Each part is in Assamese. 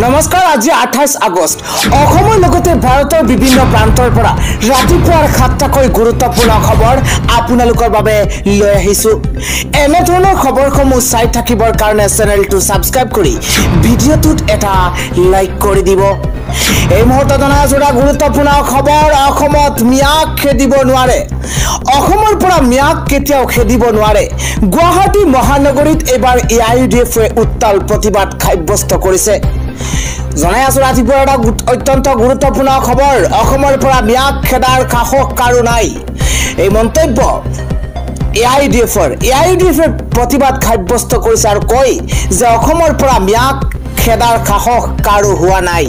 নমস্কাৰ আজি 28 আগষ্ট অসমৰ লগতে ভাৰতৰ বিভিন্ন প্ৰান্তৰ পৰা ৰাতিপুৱাৰ 7টাকৈ গুৰুত্বপূৰ্ণ খবৰ আপোনালোকৰ বাবে লৈ আহিছো এনে ধৰণৰ খবৰসমূহ চাই থাকিবৰ কাৰণে চেনেলটো সাবস্ক্ৰাইব কৰি ভিডিঅ'টোত এটা লাইক কৰি দিব এই মুহূৰ্তত জনা গুৰুত্বপূৰ্ণ খবৰ অসমত মিয়াক খেদিব নোৱাৰে অসমৰ পৰা মিয়াক কেতিয়াও খেদিব নোৱাৰে গুৱাহাটী মহানগৰীত এবাৰ এআইইউডিএফে উত্তাল প্ৰতিবাদ সাব্যস্ত কৰিছে জনাই আছো ৰাতিপুৱাৰ এটা অত্যন্ত গুৰুত্বপূৰ্ণ খবৰ অসমৰ পৰা মিয়াক খেদাৰ সাহস কাৰো নাই এই মন্তব্য এআইইউডিএফে প্ৰতিবাদ সাব্যস্ত কৰিছে আৰু কয় যে অসমৰ পৰা মিয়াক খেদাৰ সাহস কাৰো হোৱা নাই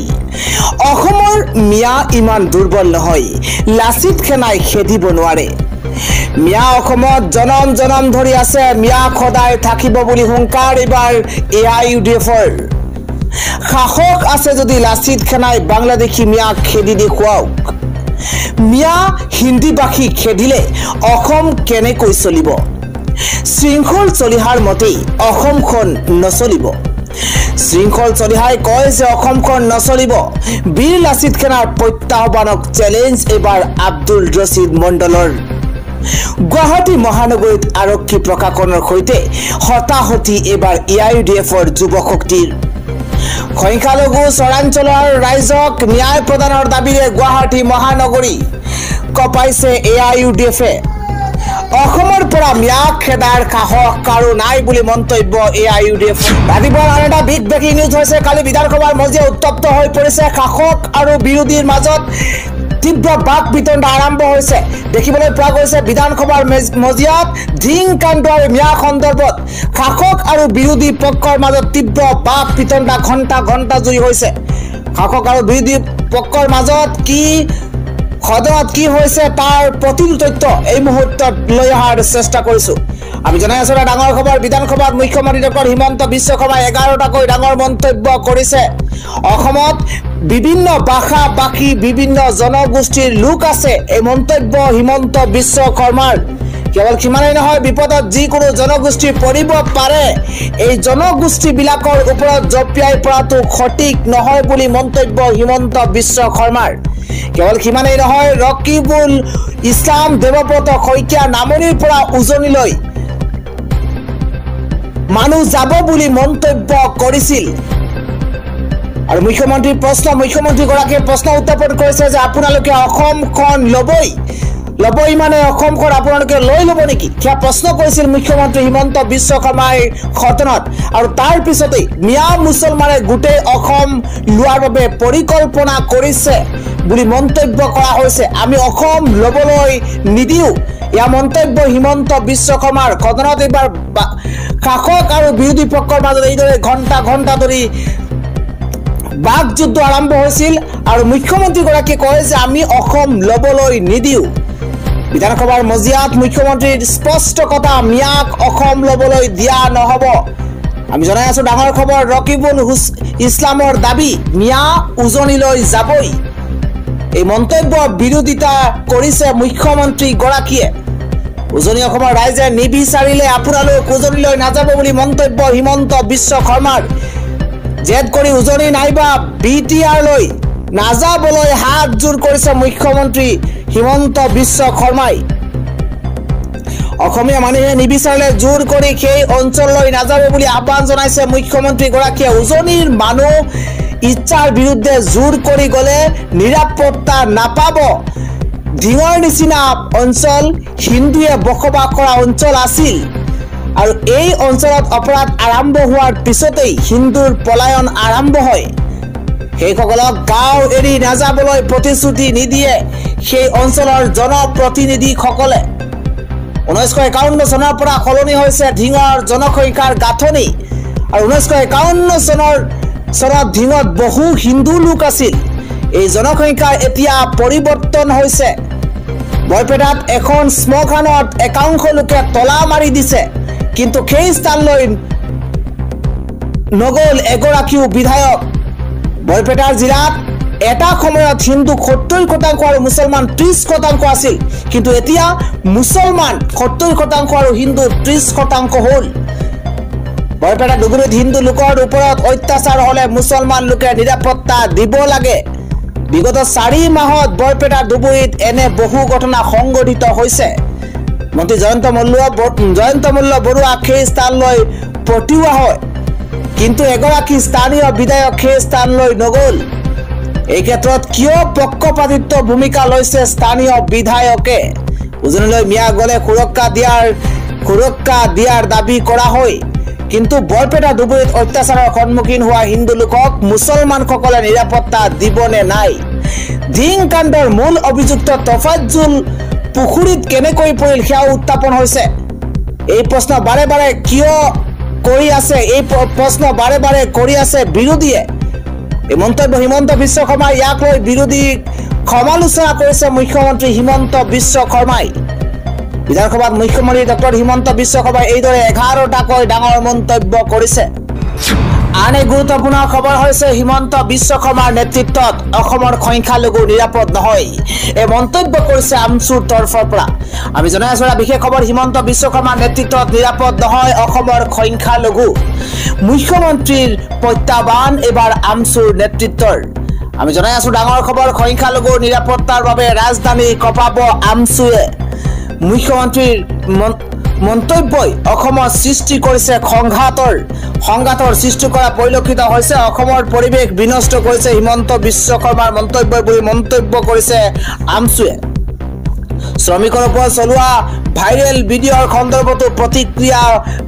অসমৰ মিয়া ইমান দুৰ্বল নহয় লাচিত খেনাই খেদিব নোৱাৰে মিয়া অসমত জনম ধৰি আছে মিয়া খদাই থাকিব বুলি হুংকাৰ এবাৰ এআইইউডিএফৰ সাহস আছে যদি লাচিত খেনাই বাংলাদেশী মিয়া খেদি দেখুৱাওক মিয়া হিন্দীভাষী খেদিলে অসম কেনেকৈ চলিব শৃংখল চলিহাৰ মতেই অসমখন নচলিব শৃংখল চলিহাই কয় যে অসমখন নচলিব বীৰ লাচিত খেনাৰ প্ৰত্যাহ্বানক চ্যালেঞ্জ এবাৰ আব্দুল ৰছিদ মণ্ডলৰ গুৱাহাটী মহানগৰীত আৰক্ষী প্ৰশাসনৰ সৈতে হতাহতি এবাৰ এআইইউডিএফৰ যুৱ শক্তিৰ সংখ্যালঘু চৰাঞ্চলৰ ৰাইজক ন্যায় প্ৰদানৰ দাবীৰে গুৱাহাটী মহানগৰী কপাইছে এআইইউডিএফে অসমৰ পৰা মিয়াক খেদাৰ সাহস কাৰো নাই বুলি মন্তব্য এআইইউডিএফ ৰাতিপুৱাৰ আন এটা বিগ ব্ৰেকিং নিউজ হৈছে কালি বিধানসভাৰ মজিয়া উত্তপ্ত হৈ পৰিছে শাসক আৰু বিৰোধীৰ মাজত তীব্ৰ বাক বিতণ্ডা আৰম্ভ হৈছে দেখিবলৈ পোৱা গৈছে বিধানসভাৰ মজিয়াত ধিং কাণ্ড আৰু মিয়া সন্দৰ্ভত শাসক আৰু বিৰোধী পক্ষৰ মাজত তীব্ৰ বাক বিতণ্ডা ঘণ্টা জুৰি হৈছে শাসক আৰু বিৰোধী পক্ষৰ মাজত কি সদনত কি হৈছে তাৰ প্ৰতিটো তথ্য এই মুহূৰ্তত লৈ অহাৰ চেষ্টা কৰিছো আমি জনাই আছো ডাঙৰ খবৰ বিধানসভাত মুখ্যমন্ত্ৰী ডক্টৰ হিমন্ত বিশ্ব শৰ্মাই 11টাকৈ ডাঙৰ মন্তব্য কৰিছে অসমত বিভিন্ন ভাষা ভাষী বিভিন্ন জনগোষ্ঠীৰ লোক আছে এই মন্তব্য হিমন্ত বিশ্ব শৰ্মাৰ কেৱল কিমানেই নহয় বিপদত যিকোনো জনগোষ্ঠী পৰিব পাৰে এই জনগোষ্ঠী বিলাকৰ ওপৰত জপিয়াই পৰাটো সঠিক নহয় বুলি মন্তব্য হিমন্ত বিশ্ব শৰ্মাৰ কেৱল কিমানেই নহয় ৰকিবুল ইছলাম দেৱব্ৰত শইকীয়া নামনিৰ পৰা উজনিলৈ মানুহ যাব বুলি মন্তব্য কৰিছিল আৰু মুখ্যমন্ত্ৰীগৰাকীয়ে প্ৰশ্ন উত্থাপন কৰিছে যে আপোনালোকে অসমখন লবই মানে অসমখন আপোনালোকে লৈ ল'ব নেকি সেয়া প্ৰশ্ন কৰিছিল মুখ্যমন্ত্ৰী হিমন্ত বিশ্ব শৰ্মাই সদনত আৰু তাৰ পিছতেই মিয়া মুছলমানে গোটেই অসম লোৱাৰ বাবে পৰিকল্পনা কৰিছে বুলি মন্তব্য কৰা হৈছে আমি অসম ল'বলৈ নিদিও ইয়া মন্তব্য হিমন্ত বিশ্ব শৰ্মাৰ সদনত এবাৰ শাসক আৰু বিৰোধী পক্ষৰ মাজত এইদৰে ঘণ্টা ধৰি বাক যুদ্ধ আৰম্ভ হৈছিল আৰু মুখ্যমন্ত্ৰীগৰাকীয়ে কয় যে আমি অসম ল'বলৈ নিদিও বিধানসভাৰ মজিয়াত মুখ্যমন্ত্ৰীৰ স্পষ্ট কথা মিয়াক অসম ল'বলৈ দিয়া নহব আমি জনাই আছো ডাঙৰ খবৰ ৰকিবুল ইছলামৰ দাবী মিয়া উজনিলৈ যাবই এই মন্তব্য বিৰোধিতা কৰিছে মুখ্যমন্ত্ৰীগৰাকীয়ে উজনি অসমৰ ৰাইজে নিবিচাৰিলে আপোনালোক উজনিলৈ নাযাব বুলি মন্তব্য হিমন্ত বিশ্ব শৰ্মাৰ জেদ কৰি উজনি নাইবা বিটিআৰলৈ নাযাবলৈ হাত জোৰ কৰিছে মুখ্যমন্ত্ৰী হিমন্ত বিশ্ব শৰ্মাই অসমীয়া মানুহে নিবিচাৰিলে জোৰ কৰি সেই অঞ্চললৈ নাযাব বুলি আহ্বান জনাইছে মুখ্যমন্ত্ৰীগৰাকীয়ে উজনিৰ মানুহ ইচ্ছাৰ বিৰুদ্ধে জোৰ কৰি গলে নিৰাপত্তা নাপাব ঢিঙৰ নিচিনা অঞ্চল হিন্দুৱে বসবাস কৰা অঞ্চল আছিল আৰু এই অঞ্চলত অপৰাধ আৰম্ভ হোৱাৰ পিছতেই হিন্দুৰ পলায়ন আৰম্ভ হয় সেইসকলক গাঁও এৰি নাযাবলৈ প্ৰতিশ্ৰুতি নিদিয়ে সেই অঞ্চলৰ জনপ্ৰতিনিধিসকলে 1951 চনৰ পৰা সলনি হৈছে ঢিঙৰ জনসংখ্যাৰ গাঁথনি আৰু 1951 চনত ঢিঙত বহু হিন্দু লোক আছিল এই জনসংখ্যা এতিয়া পৰিৱৰ্তন হৈছে বৰপেটাত এখন স্মশানত একাংশ লোকে তলা মাৰি দিছে কিন্তু সেই স্থানলৈ নগল এগৰাকীও বিধায়ক বৰপেটাৰ জিলাত এটা সময়ত হিন্দু 70% আৰু মুছলমান 30% আছিল কিন্তু এতিয়া মুছলমান 70% আৰু হিন্দু 30% হ'ল বৰপেটা ডুগুৰিত হিন্দু লোকৰ ওপৰত অত্যাচাৰ হলে মুছলমান লোকে নিৰাপত্তা দিব লাগে। বিগত 4 মাহত বৰপেটা ডুগুৰিত এনে বহু ঘটনা সংঘটিত হৈছে। মন্ত্ৰী জয়ন্ত মল্ল বৰুৱাক সেই স্থানলৈ পঠিওৱা হয়, কিন্তু এগৰাকী স্থানীয় বিধায়ক সেই স্থানলৈ নগ'ল। এই ক্ষেত্ৰত কিয় পক্ষপাতিত্ব ভূমিকা লৈছে স্থানীয় বিধায়কে? উজনিলৈ মিয়া গলে সুৰক্ষা দিয়াৰ দাবী কৰা হয়, কিন্তু বৰপেটা ডুগুৰিত অত্যাচাৰৰ সন্মুখীন হোৱা হিন্দু লোকক মুছলমানসকলে নিৰাপত্তা দিবনে নাই? ধিং কাণ্ডৰ মূল অভিযুক্ত তফাজ্জুল পুখুৰীত কেনেকৈ পৰিল সেয়া উত্থাপন হৈছে। এই প্ৰশ্ন বাৰে বাৰে কৰি আছে বিৰোধীয়ে। এই মন্তব্য হিমন্ত বিশ্ব শৰ্মাই ইয়াক লৈ বিৰোধীক সমালোচনা কৰিছে মুখ্যমন্ত্ৰী হিমন্ত বিশ্ব শৰ্মাই। বিধানসভাত মুখ্যমন্ত্ৰী ডক্টৰ হিমন্ত বিশ্ব শৰ্মাই এইদৰে 11টাকৈ ডাঙৰ মন্তব্য কৰিছে। আন এক গুৰুত্বপূৰ্ণ খবৰ হৈছে হিমন্ত বিশ্ব শৰ্মাৰ নেতৃত্বত অসমৰ সংখ্যালঘু নিৰাপদ নহয়। এই মন্তব্য কৰিছে আমচুৰ তৰফৰ পৰা। আমি জনাই আছো বিশেষ খবৰ, হিমন্ত বিশ্ব শৰ্মাৰ নেতৃত্বত নিৰাপদ নহয় অসমৰ সংখ্যালঘু। মুখ্যমন্ত্ৰীৰ প্ৰত্যাহ্বান এবাৰ আমচুৰ নেতৃত্বৰ। আমি জনাই আছো ডাঙৰ খবৰ, সংখ্যালঘুৰ নিৰাপত্তাৰ বাবে ৰাজধানী কঁপাব আমচুৱে। মুখ্যমন্ত্ৰীৰ মন্তব্যই অসমত সৃষ্টি কৰিছে সংঘাতৰ সৃষ্টি কৰা পৰিলক্ষিত হৈছে। অসমৰ পৰিৱেশ বিনষ্ট কৰিছে হিমন্ত বিশ্ব শৰ্মাৰ মন্তব্যই বুলি মন্তব্য কৰিছে আমচুৱে। শ্ৰমিকৰ ওপৰত চলোৱা ভাইৰেল ভিডিঅ'ৰ সন্দৰ্ভতো প্ৰতিক্ৰিয়া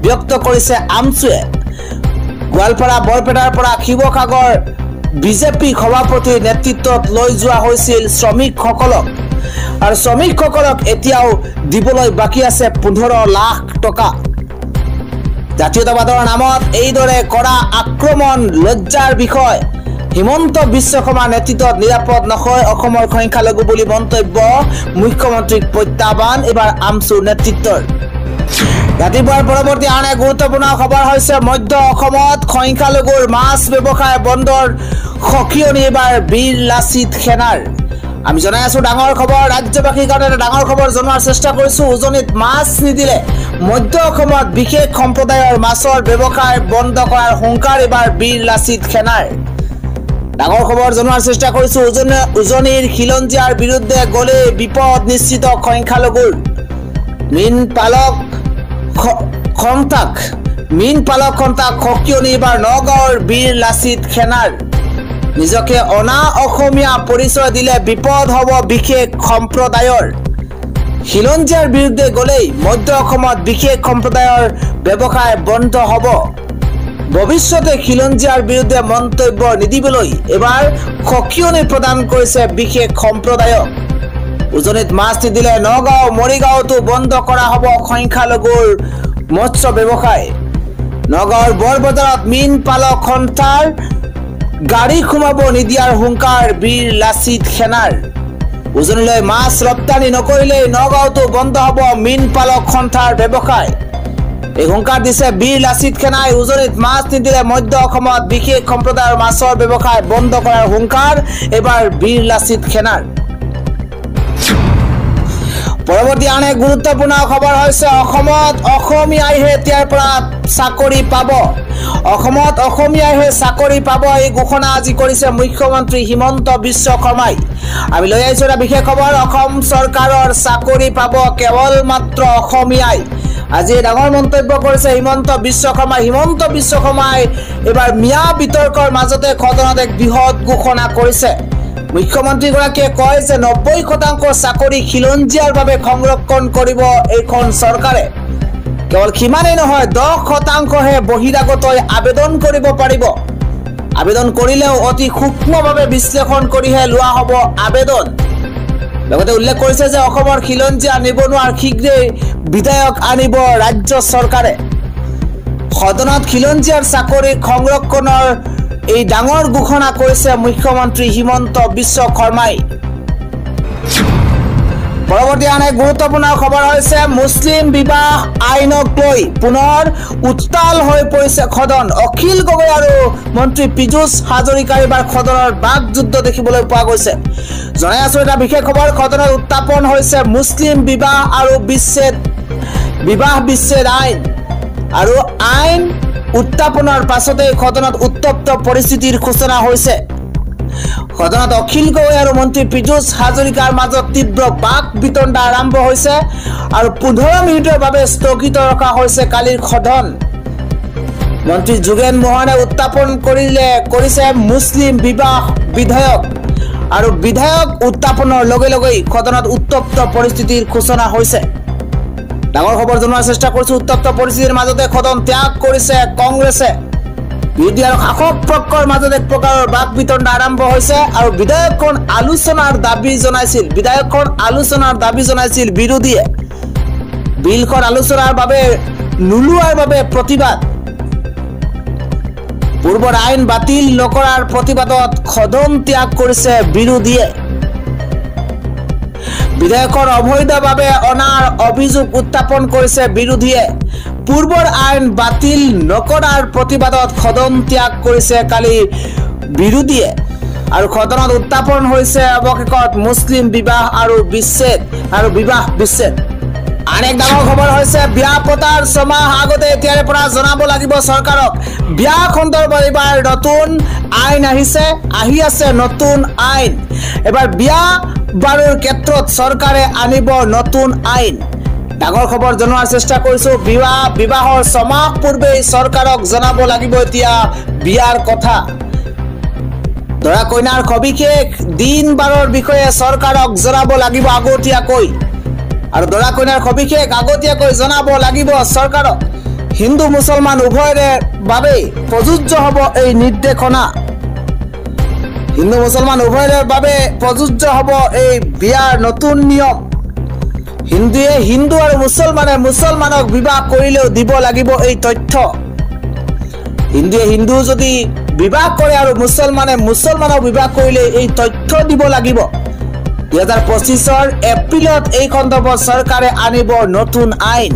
ব্যক্ত কৰিছে আমচুৱে। গোৱালপাৰা বৰপেটাৰ পৰা শিৱসাগৰ বিজেপি সভাপতিৰ নেতৃত্বত লৈ যোৱা হৈছিল শ্ৰমিকসকলক, আৰু শ্ৰমিকসকলক এতিয়াও দিবলৈ বাকী আছে 15 লাখ টকা। জাতীয়তাবাদৰ নামত এইদৰে কৰা আক্ৰমণ লজ্জাৰ বিষয়। হিমন্ত বিশ্ব শৰ্মাৰ নেতৃত্বত নিৰাপদ নহয় অসমৰ সংখ্যালঘু বুলি মন্তব্য, মুখ্যমন্ত্ৰীক প্ৰত্যাহ্বান এবাৰ আমচুৰ নেতৃত্বৰ। ৰাতিপুৱাৰ পৰৱৰ্তী আন এক গুৰুত্বপূৰ্ণ খবৰ হৈছে মধ্য অসমত সংখ্যালঘুৰ মাছ ব্যৱসায় বন্ধৰ সকিয়নি এবাৰ বীৰ লাচিত সেনাৰ। আমি জনাই আছো ডাঙৰ খবৰ, ৰাজ্যবাসীৰ কাৰণে এটা ডাঙৰ খবৰ জনোৱাৰ চেষ্টা কৰিছো। উজনিত মাছ নিদিলে মধ্য অসমত বিশেষ সম্প্ৰদায়ৰ মাছৰ ব্যৱসায় বন্ধ কৰাৰ হুংকাৰ এবাৰ বীৰ লাচিত সেনাৰ। ডাঙৰ খবৰ জনোৱাৰ চেষ্টা কৰিছো। উজনিৰ খিলঞ্জীয়াৰ বিৰুদ্ধে গলে বিপদ নিশ্চিত সংখ্যালঘুৰ। মীন পালক খন্তাক সকিয়নি এবাৰ নগাঁৱৰ বীৰ লাচিত সেনাৰ। নিজকে অনা অসমীয়া পৰিচয় দিলে বিপদ হ'ব বিশেষ সম্প্ৰদায়ৰ। খিলঞ্জীয়াৰ বিৰুদ্ধে গলেই মধ্য অসমত বিশেষ সম্প্ৰদায়ৰ ব্যৱসায় বন্ধ হ'ব। ভৱিষ্যতে খিলঞ্জীয়াৰ বিৰুদ্ধে মন্তব্য নিদিবলৈ এবাৰ সকিয়নি প্ৰদান কৰিছে বিশেষ সম্প্ৰদায়ক। উজনিত মাছ নিদিলে নগাঁও মৰিগাঁৱতো বন্ধ কৰা হ'ব সংখ্যালঘুৰ মৎস্য ব্যৱসায়। নগাঁৱৰ বৰবজাৰত মীন পালক সন্থাৰ গাড়ী সোমাব নিদিয়াৰ হুংকাৰ বীৰ লাচিত সেনাৰ। উজনিলৈ মাছ ৰপ্তানি নকৰিলেই নগাঁৱতো বন্ধ হ'ব মীন পালক সন্থাৰ ব্যৱসায়। এই হুংকাৰ দিছে বীৰ লাচিত সেনাই। উজনিত মাছ নিদিলে মধ্য অসমত বিশেষ সম্প্ৰদায়ৰ মাছৰ ব্যৱসায় বন্ধ কৰাৰ হুংকাৰ এবাৰ বীৰ লাচিত সেনাৰ। পৰৱৰ্তী আন এক গুৰুত্বপূৰ্ণ খবৰ হৈছে অসমত অসমীয়াইহে এতিয়াৰ পৰা চাকৰি পাব। অসমত অসমীয়াইহে চাকৰি পাব এই ঘোষণা আজি কৰিছে মুখ্যমন্ত্ৰী হিমন্ত বিশ্ব শৰ্মাই। আমি লৈ আহিছো এটা বিশেষ খবৰ, অসম চৰকাৰৰ চাকৰি পাব কেৱল মাত্ৰ অসমীয়াই। আজি ডাঙৰ মন্তব্য কৰিছে হিমন্ত বিশ্ব শৰ্মাই। হিমন্ত বিশ্ব শৰ্মাই এবাৰ মিয়া বিতৰ্কৰ মাজতে সদনত এক বৃহৎ ঘোষণা কৰিছে। মুখ্যমন্ত্ৰীগৰাকীয়ে কয় যে 90% চাকৰি খিলঞ্জীয়াৰ বাবে সংৰক্ষণ কৰিব এইখন চৰকাৰে। কেৱল সিমানেই নহয়, 10%হে বহিৰাগতই আবেদন কৰিব পাৰিব। আবেদন কৰিলেও অতি সূক্ষ্মভাৱে বিশ্লেষণ কৰিহে লোৱা হ'ব আবেদন। লগতে উল্লেখ কৰিছে যে অসমৰ খিলঞ্জীয়া নিবনুৱাৰ শীঘ্ৰেই বিধায়ক আনিব ৰাজ্য চৰকাৰে। সদনত খিলঞ্জীয়াৰ চাকৰি সংৰক্ষণৰ এই ডাঙৰ ঘোষণা কৰিছে মুখ্যমন্ত্ৰী হিমন্ত বিশ্ব শৰ্মাই। পৰৱৰ্তী আন এক গুৰুত্বপূৰ্ণ খবৰ হৈছে মুছলিম বিবাহ আইনক লৈ পুনৰ উত্তাল হৈ পৰিছে সদন। অখিল গগৈ আৰু মন্ত্ৰী পীযুষ হাজৰিকাৰ এবাৰ সদনৰ বাক যুদ্ধ দেখিবলৈ পোৱা গৈছে। জনাই আছো এটা বিশেষ খবৰ, সদনত উত্থাপন হৈছে মুছলিম বিবাহ বিচ্ছেদ আইন আৰু উত্থাপনৰ পাছতে সদনত উত্তপ্ত পৰিস্থিতিৰ সূচনা হৈছে। সদনত অখিল গগৈ আৰু মন্ত্ৰী পীযুষ হাজৰিকাৰ মাজত তীব্ৰ বাক বিতণ্ডা আৰম্ভ হৈছে আৰু 15 মিনিটৰ বাবে স্থগিত ৰখা হৈছে কালিৰ সদন। মন্ত্ৰী যোগেন মোহনে উত্থাপন কৰিছে মুছলিম বিবাহ বিধেয়ক আৰু বিধেয়ক উত্থাপনৰ লগে লগে সদনত উত্তপ্ত পৰিস্থিতিৰ সূচনা হৈছে। ডাঙৰ খবৰ জনোৱাৰ চেষ্টা কৰিছে। উত্তপ্ত পৰিস্থিতিৰ মাজতে সদন ত্যাগ কৰিছে কংগ্ৰেছে। বিৰোধী আৰু শাসক পক্ষৰ মাজত এক প্ৰকাৰৰ বাক বিতণ্ডা আৰম্ভ হৈছে আৰু বিধেয়কখন আলোচনাৰ দাবী জনাইছিল বিৰোধীয়ে। বিলখন আলোচনাৰ বাবে নোলোৱাৰ বাবে প্ৰতিবাদ। পূৰ্বৰ আইন বাতিল নকৰাৰ প্ৰতিবাদত সদন ত্যাগ কৰিছে বিৰোধীয়ে। বিধেয়কৰ অবৈধভাৱে অনাৰ অভিযোগ উত্থাপন কৰিছে বিৰোধীয়ে। পূৰ্বৰ আইন বাতিল নকৰাৰ প্ৰতিবাদত সদন ত্যাগ কৰিছে কালি বিৰোধীয়ে আৰু সদনত উত্থাপন হৈছে অৱশেষত মুছলিম বিবাহ আৰু বিবাহ বিচ্ছেদ। আন এক ডাঙৰ খবৰ হৈছে বিয়া পতাৰ 6 মাহ আগতে এতিয়াৰে পৰা জনাব লাগিব চৰকাৰক। বিয়া সন্দৰ্ভত এবাৰ নতুন আইন আহি আছে নতুন আইন। এবাৰ বিয়া বাৰুৰ ক্ষেত্ৰত চৰকাৰে আনিব নতুন আইন। ডাঙৰ খবৰ জনোৱাৰ চেষ্টা কৰিছো। বিবাহৰ 6 মাহ পূৰ্বেই চৰকাৰক জনাব লাগিব এতিয়া বিয়াৰ কথা। দৰা কইনাৰ সবিশেষ দিন বাৰৰ বিষয়ে চৰকাৰক জনাব লাগিব আগতীয়াকৈ আৰু দৰা কইনাৰ সবিশেষ আগতীয়াকৈ জনাব লাগিব চৰকাৰক। হিন্দু মুছলমান উভয়ৰে বাবে প্ৰযোজ্য হ'ব এই নিৰ্দেশনা। হিন্দু মুছলমান উভয়ৰে বাবে প্ৰযোজ্য হ'ব এই বিয়াৰ নতুন নিয়ম। হিন্দুৱে হিন্দু আৰু মুছলমানক বিবাহ কৰিলেও দিব লাগিব এই তথ্য। হিন্দুৱে হিন্দু যদি বিবাহ কৰে আৰু মুছলমানক বিবাহ কৰিলে এই তথ্য দিব লাগিব। 2025 এপ্ৰিলত এই সন্দৰ্ভত চৰকাৰে আনিব নতুন আইন।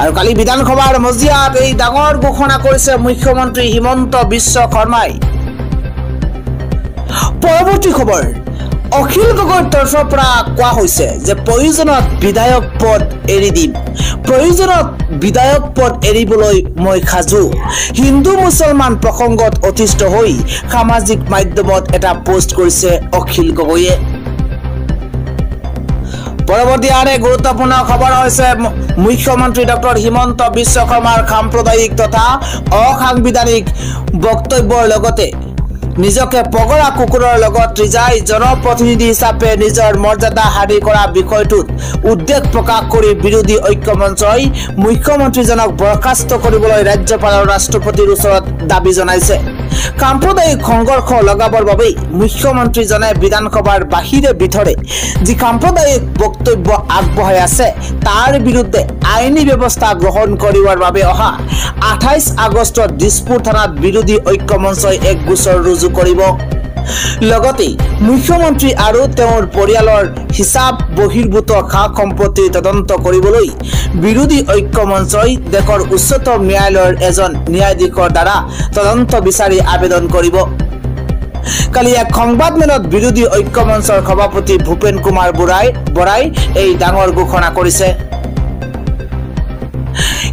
আৰু কালি বিধানসভাৰ মজিয়াত এই ডাঙৰ ঘোষণা কৰিছে মুখ্যমন্ত্ৰী হিমন্ত বিশ্ব শৰ্মাই। পৰৱৰ্তী খবৰ, অখিল গগৈৰ তৰফৰ পৰা কোৱা হৈছে যে প্ৰয়োজনত বিধায়ক পদ এৰি দিম। প্ৰয়োজনত বিধায়ক পদ এৰিবলৈ মই সাজু। হিন্দু মুছলমান প্ৰসংগত অতিষ্ঠ হৈ সামাজিক মাধ্যমত এটা পোষ্ট কৰিছে অখিল গগৈয়ে। পৰৱৰ্তী আন এক গুৰুত্বপূৰ্ণ খবৰ হৈছে মুখ্যমন্ত্ৰী ডক্টৰ হিমন্ত বিশ্ব শৰ্মাৰ সাম্প্ৰদায়িক তথা অসাংবিধানিক বক্তব্যৰ লগতে নিজকে পগৰা কুকুৰৰ লগত ৰিজাই জনপ্ৰতিনিধি হিচাপে নিজৰ মৰ্যাদা হাৰি কৰা বিষয়টোত উদ্বেগ প্ৰকাশ কৰি বিৰোধী ঐক্য মঞ্চই মুখ্যমন্ত্ৰীজনক বৰখাস্ত কৰিবলৈ ৰাজ্যপাল আৰু ৰাষ্ট্ৰপতিৰ ওচৰত দাবী জনাইছে। সাম্প্ৰদায়িক সংঘৰ্ষ লগাবৰ বাবে মুখ্যমন্ত্ৰীজনে বিধানসভাৰ বাহিৰে ভিতৰে যি সাম্প্ৰদায়িক বক্তব্য আগবঢ়াই আছে তাৰ বিৰুদ্ধে আইনী ব্যৱস্থা গ্ৰহণ কৰিবৰ বাবে অহা 28 আগষ্টত দিছপুৰ থানাত বিৰোধী ঐক্য মঞ্চই এক গোচৰ ৰুজু কৰিব। লগতে মুখ্যমন্ত্ৰী আৰু তেওঁৰ পৰিয়ালৰ হিচাপ বহিৰ্ভূত খা সম্পত্তি তদন্ত কৰিবলৈ বিৰোধী ঐক্য মঞ্চই দেশৰ উচ্চতম ন্যায়ালয়ৰ এজন ন্যায়াধীশৰ দ্বাৰা তদন্ত বিচাৰি আবেদন কৰিব। কালি এক সংবাদমেলত বিৰোধী ঐক্য মঞ্চৰ সভাপতি ভূপেন কুমাৰ বৰাই এই ডাঙৰ ঘোষণা কৰিছে।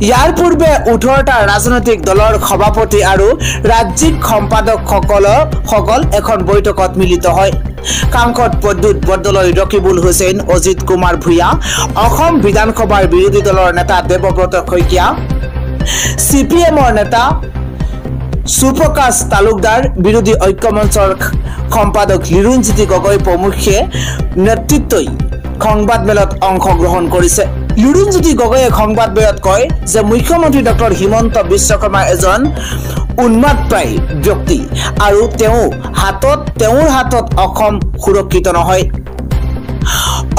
ইয়াৰ পূৰ্বে 18টা ৰাজনৈতিক দলৰ সভাপতি আৰু ৰাজ্যিক সম্পাদকসকল এখন বৈঠকত মিলিত হয়। সাংসদ প্ৰদ্যুৎ বৰদলৈ, ৰকিবুল হুছেইন, অজিত কুমাৰ ভূঞা, অসম বিধানসভাৰ বিৰোধী দলৰ নেতা দেৱব্ৰত শইকীয়া, CPMৰ নেতা সুপ্ৰকাশ তালুকদাৰ, বিৰোধী ঐক্য মঞ্চৰ সম্পাদক লিৰুঞ্জিত গগৈ প্ৰমুখ্যে নেতৃত্বই সংবাদমেলত অংশগ্ৰহণ কৰিছে। লিৰুঞ্জিত গগৈয়ে সংবাদমেলত কয় যে মুখ্যমন্ত্ৰী ডক্টৰ হিমন্ত বিশ্ব শৰ্মা এজন উন্মাদপ্ৰায় ব্যক্তি আৰু তেওঁৰ হাতত অসম সুৰক্ষিত নহয়।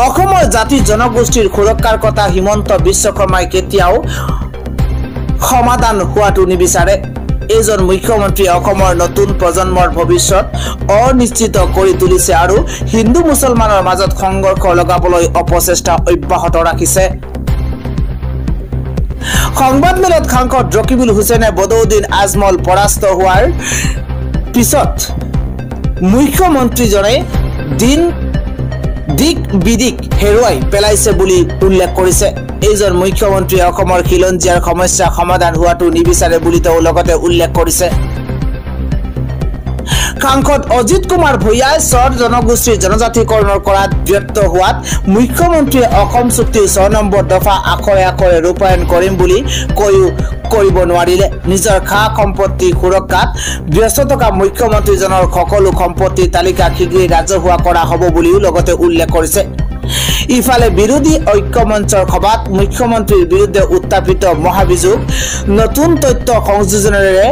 অসমৰ জাতি জনগোষ্ঠীৰ সুৰক্ষাৰ কথা হিমন্ত বিশ্ব শৰ্মাই কেতিয়াও সমাধান হোৱাটো নিবিচাৰে। এইজন মুখ্যমন্ত্ৰী অসমৰ নতুন প্ৰজন্মৰ ভৱিষ্যত অনিশ্চিত কৰি তুলিছে আৰু হিন্দু মুছলমানৰ মাজত সংঘৰ্ষ লগাবলৈ অপচেষ্টা অব্যাহত ৰাখিছে। সংবাদমেলত সাংসদ ৰকিবুল হুছেইনে বদৰুদ্দিন আজমল পৰাস্ত হোৱাৰ পিছত মুখ্যমন্ত্ৰীজনে দিক বিদিক হেৰুৱাই পেলাইছে বুলি উল্লেখ কৰিছে। এইজন মুখ্যমন্ত্ৰীয়ে অসমৰ খিলঞ্জীয়াৰ সমস্যা সমাধান হোৱাটো নিবিচাৰে বুলি তেওঁ লগতে উল্লেখ কৰিছে। সাংসদ অজিত কুমাৰ ভূঞাই স্বৰ জনগোষ্ঠীৰ জনজাতিকৰণৰ কৰাত ব্যৰ্থ হোৱাত মুখ্যমন্ত্ৰীয়ে অসম চুক্তিৰ 6 নম্বৰ দফা আখৰে আখৰে ৰূপায়ণ কৰিম বুলি কৈও কৰিব নোৱাৰিলে। নিজৰ খা সম্পত্তি সুৰক্ষাত ব্যস্ত থকা মুখ্যমন্ত্ৰীজনৰ সকলো সম্পত্তিৰ তালিকা শীঘ্ৰেই ৰাজহুৱা কৰা হ'ব বুলিও লগতে উল্লেখ কৰিছে। ইফালে বিৰোধী ঐক্য মঞ্চৰ সভাত মুখ্যমন্ত্ৰীৰ বিৰুদ্ধে উত্থাপিত মহাভিযোগ নতুন তথ্য সংযোজনেৰে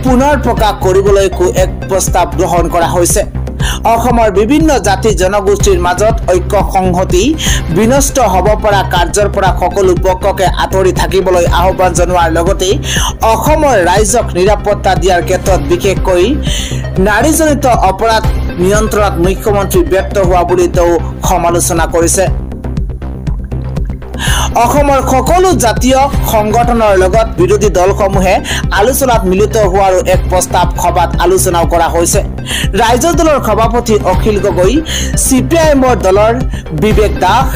পুনৰ প্ৰকাশ কৰিবলৈকো এক প্ৰস্তাৱ গ্ৰহণ কৰা হৈছে। অসমৰ বিভিন্ন জাতি জনগোষ্ঠীৰ মাজত ঐক্য সংহতি বিনষ্ট হ'ব পৰা কাৰ্যৰ পৰা সকলো পক্ষকে আঁতৰি থাকিবলৈ আহ্বান জনোৱাৰ লগতে অসমৰ ৰাইজক নিৰাপত্তা দিয়াৰ ক্ষেত্ৰত বিশেষকৈ নাৰীজনিত অপৰাধ নিয়ন্ত্ৰণত মুখ্যমন্ত্ৰী ব্যৰ্থ হোৱা বুলি তেওঁ সমালোচনা কৰিছে। অসমৰ সকলো জাতীয় সংগঠনৰ লগত বিৰোধী দলসমূহে আলোচনাত মিলিত হোৱাৰো এক প্ৰস্তাৱ সভাত আলোচনাও কৰা হৈছে। ৰাইজৰ দলৰ সভাপতি অখিল গগৈ, CPIMৰ দলৰ বিবেক দাস,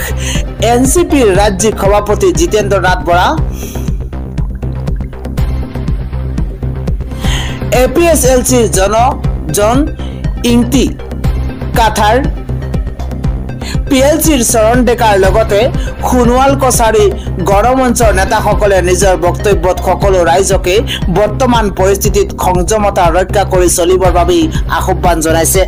NCPৰ ৰাজ্যিক সভাপতি জিতেন্দ্ৰ নাথ বৰা, APSLCৰ জন ইংতি কাথাৰ, PLCৰ চৰণ ডেকাৰ লগতে সোণোৱাল কছাৰী গণমঞ্চৰ নেতাসকলে নিজৰ বক্তব্যত সকলো ৰাইজকে বৰ্তমান পৰিস্থিতিত সংযমতা ৰক্ষা কৰি চলিবৰ বাবে আহ্বান জনাইছে।